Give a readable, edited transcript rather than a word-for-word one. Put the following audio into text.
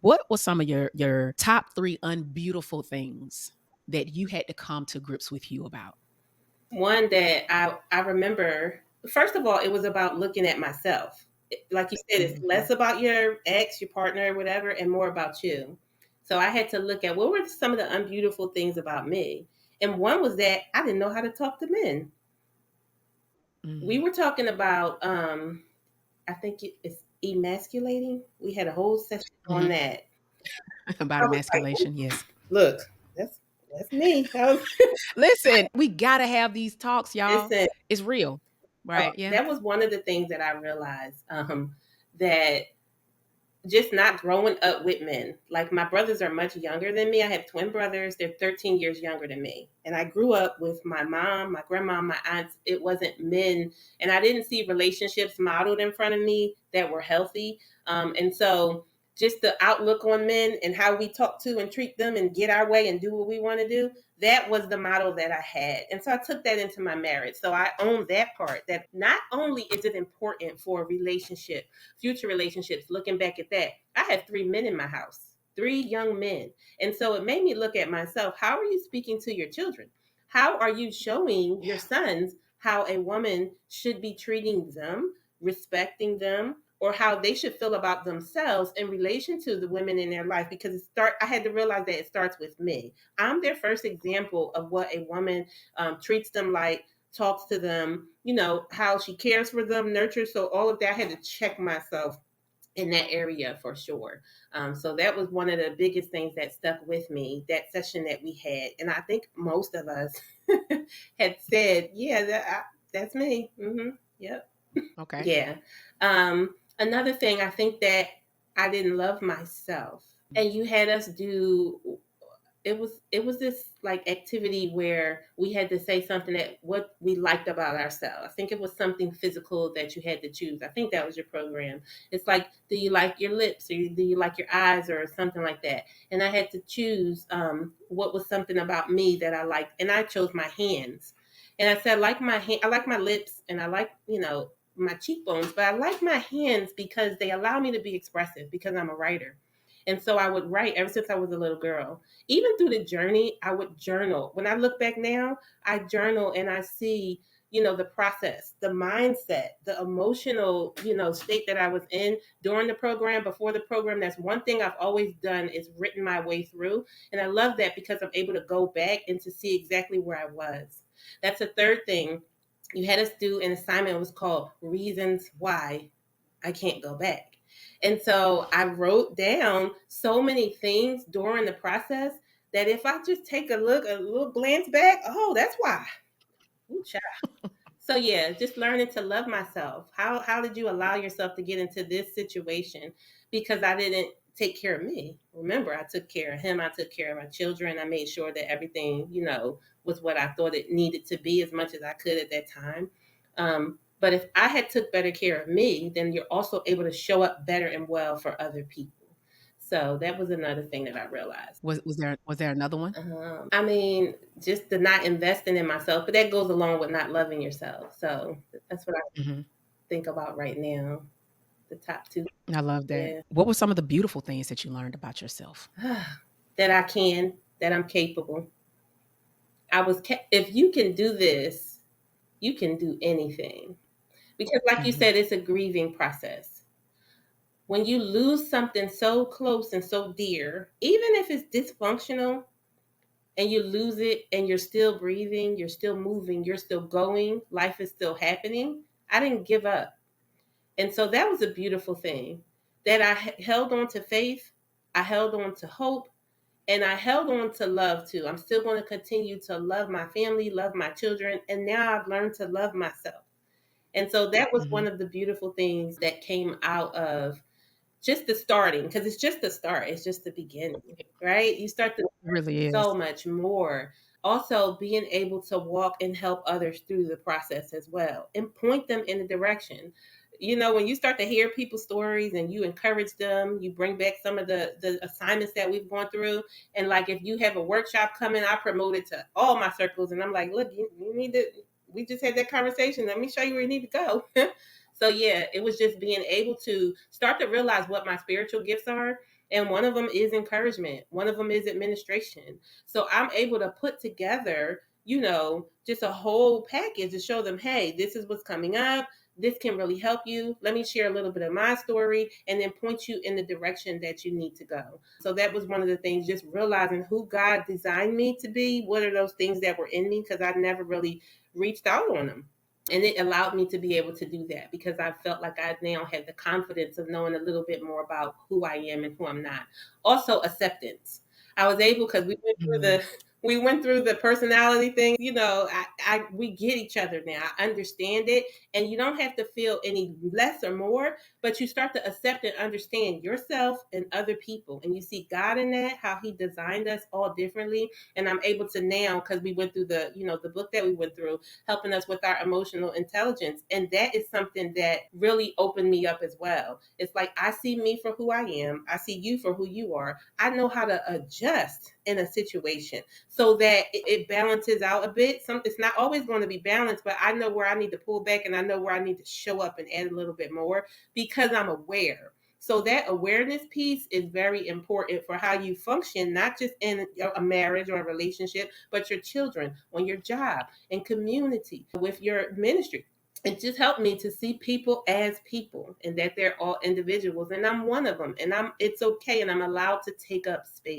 What was some of your top 3 unbeautiful things that you had to come to grips with you about? One that I remember, first of all, it was about looking at myself. Like you said, it's Mhm. less about your ex, your partner, whatever, and more about you. So I had to look at what were some of the unbeautiful things about me. And one was that I didn't know how to talk to men. We Mm. were talking about I think it's emasculating. We had a whole session on Mhm. that. About I was like, emasculation, yes. look, that's that's me. Listen, we gotta have these talks, y'all. Listen, It's real, so right? Yeah. that was one of the things that I realized, that just not growing up with men. Like my brothers are much younger than me. I have twin brothers. They're 13 years younger than me. And I grew up with my mom, my grandma, my aunts. It wasn't men. And I didn't see relationships modeled in front of me that were healthy. And so just the outlook on men and how we talk to and treat them and get our way and do what we want to do, that was the model that I had. And so I took that into my marriage. So I own that part, that not only is it important for a relationship, future relationships, looking back at that, I have 3 men in my house, 3 young men. And so it made me look at myself. How are you speaking to your children? How are you showing your Yeah. sons how a woman should be treating them, respecting them, or how they should feel about themselves in relation to the women in their life? Because I had to realize that it starts with me. I'm their first example of what a woman treats them like, talks to them, how she cares for them, nurtures. So all of that, I had to check myself in that area for sure. So that was one of the biggest things that stuck with me, that session that we had. And I think most of us had said, yeah, that's me. Yep. Okay. Yeah. Another thing, I think that I didn't love myself. And you had us do, it was this like activity where we had to say something that what we liked about ourselves. I think it was something physical that you had to choose. I think that was your program. It's like, do you like your lips, or do you like your eyes, or something like that? And I had to choose what was something about me that I liked, and I chose my hands. And I said, I like my lips, and I like, my cheekbones, but I like my hands because they allow me to be expressive because I'm a writer. And so I would write ever since I was a little girl. Even through the journey, I would journal. When I look back now, I journal and I see, the process, the mindset, the emotional, state that I was in during the program, before the program. That's one thing I've always done, is written my way through. And I love that because I'm able to go back and to see exactly where I was. That's the third thing. You had us do an assignment. It was called Reasons Why I Can't Go Back. And so I wrote down so many things during the process that if I just take a little glance back, oh, that's why. Ooh, child. So yeah, just learning to love myself. How did you allow yourself to get into this situation? Because I didn't take care of me. Remember, I took care of him. I took care of my children. I made sure that everything, was what I thought it needed to be as much as I could at that time. But if I had took better care of me, then you're also able to show up better and well for other people. So that was another thing that I realized. Was there another one? I mean, just the not investing in myself, but that goes along with not loving yourself. So that's what I Mhm. think about right now. The top two, I love that. yeah, What were some of the beautiful things that you learned about yourself? that I'm capable. If you can do this, you can do anything. Because, like you Mhm. said, it's a grieving process. When you lose something so close and so dear, even if it's dysfunctional, and you lose it and you're still breathing, you're still moving, you're still going, life is still happening. I didn't give up. And so that was a beautiful thing, that I held on to faith, I held on to hope, and I held on to love too. I'm still going to continue to love my family, love my children, and now I've learned to love myself. And so that was one Mhm. of the beautiful things that came out of just the starting, because it's just the start, it's just the beginning, right? You start to It really so is. much more. Also, being able to walk and help others through the process as well and point them in a direction. When you start to hear people's stories and you encourage them, you bring back some of the assignments that we've gone through. And like, if you have a workshop coming, I promote it to all my circles. And I'm like, look, you need to, we just had that conversation. Let me show you where you need to go. So yeah, it was just being able to start to realize what my spiritual gifts are, And one of them is encouragement, one of them is administration. So I'm able to put together, just a whole package to show them, hey, this is what's coming up. This can really help you. Let me share a little bit of my story and then point you in the direction that you need to go. So that was one of the things, just realizing who God designed me to be. What are those things that were in me? Because I never really reached out on them. And it allowed me to be able to do that because I felt like I now had the confidence of knowing a little bit more about who I am and who I'm not. Also, acceptance. I was able, because Mhm. we went through the personality thing. We get each other now. I understand it, and you don't have to feel any less or more, but you start to accept and understand yourself and other people, and you see God in that, how He designed us all differently. And I'm able to now, because we went through the book that we went through, helping us with our emotional intelligence. And that is something that really opened me up as well. It's like, I see me for who I am, I see you for who you are. I know how to adjust in a situation so that it balances out a bit. It's not always going to be balanced, but I know where I need to pull back and I know where I need to show up and add a little bit more because I'm aware. So that awareness piece is very important for how you function, not just in a marriage or a relationship, but your children, on your job, and community, with your ministry. It just helped me to see people as people and that they're all individuals, and I'm one of them, and it's okay, and I'm allowed to take up space.